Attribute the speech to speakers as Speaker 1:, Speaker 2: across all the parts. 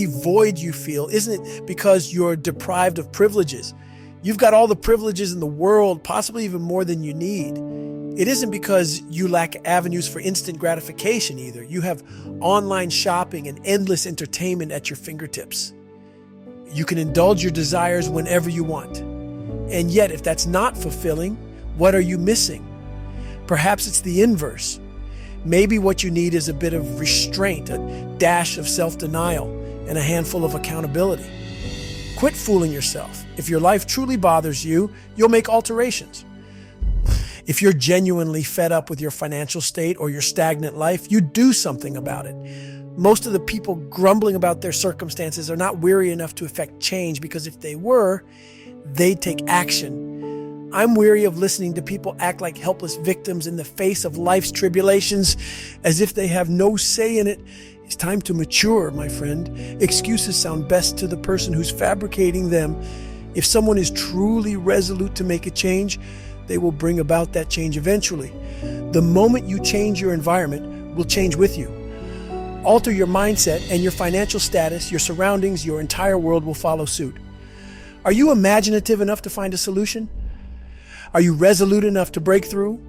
Speaker 1: void you feel isn't because you're deprived of privileges. You've got all the privileges in the world, possibly even more than you need. It isn't because you lack avenues for instant gratification either. You have online shopping and endless entertainment at your fingertips. You can indulge your desires whenever you want. And yet, if that's not fulfilling, what are you missing? Perhaps it's the inverse. Maybe what you need is a bit of restraint, a dash of self-denial, and a handful of accountability. Quit fooling yourself. If your life truly bothers you, you'll make alterations. If you're genuinely fed up with your financial state or your stagnant life, you do something about it. Most of the people grumbling about their circumstances are not weary enough to effect change, because if they were, they'd take action. I'm weary of listening to people act like helpless victims in the face of life's tribulations, as if they have no say in it. It's time to mature, my friend. Excuses sound best to the person who's fabricating them. If someone is truly resolute to make a change, they will bring about that change eventually. The moment you change your environment will change with you. Alter your mindset and your financial status, your surroundings, your entire world will follow suit. Are you imaginative enough to find a solution? Are you resolute enough to break through?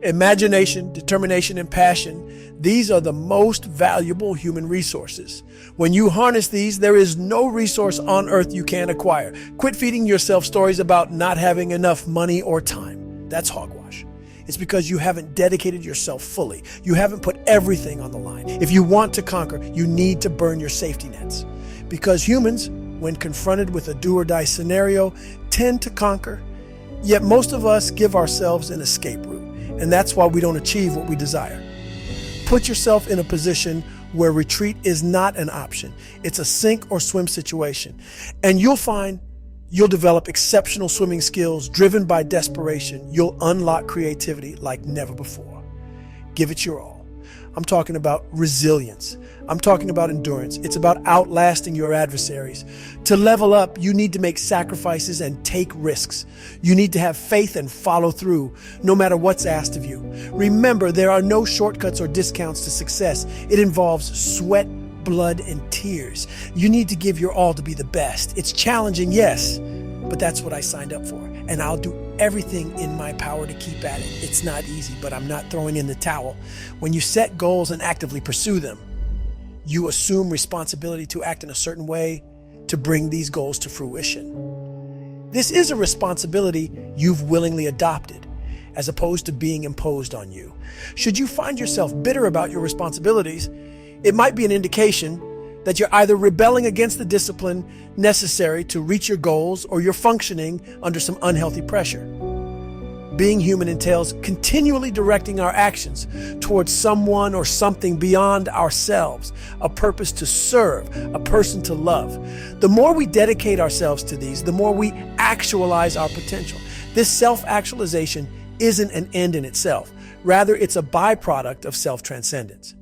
Speaker 1: Imagination, determination, and passion, these are the most valuable human resources. When you harness these, there is no resource on earth you can't acquire. Quit feeding yourself stories about not having enough money or time. That's hogwash. It's because you haven't dedicated yourself fully. You haven't put everything on the line. If you want to conquer, you need to burn your safety nets. Because humans, when confronted with a do-or-die scenario, tend to conquer. Yet most of us give ourselves an escape route. And that's why we don't achieve what we desire. Put yourself in a position where retreat is not an option. It's a sink or swim situation. And you'll find you'll develop exceptional swimming skills driven by desperation. You'll unlock creativity like never before. Give it your all. I'm talking about resilience. I'm talking about endurance. It's about outlasting your adversaries. To level up, you need to make sacrifices and take risks. You need to have faith and follow through, no matter what's asked of you. Remember, there are no shortcuts or discounts to success. It involves sweat, blood, and tears. You need to give your all to be the best. It's challenging, yes, but that's what I signed up for. And I'll do everything in my power to keep at it. It's not easy, but I'm not throwing in the towel. When you set goals and actively pursue them, you assume responsibility to act in a certain way to bring these goals to fruition. This is a responsibility you've willingly adopted, as opposed to being imposed on you. Should you find yourself bitter about your responsibilities, it might be an indication that you're either rebelling against the discipline necessary to reach your goals, or you're functioning under some unhealthy pressure. Being human entails continually directing our actions towards someone or something beyond ourselves, a purpose to serve, a person to love. The more we dedicate ourselves to these, the more we actualize our potential. This self-actualization isn't an end in itself. Rather, it's a byproduct of self-transcendence.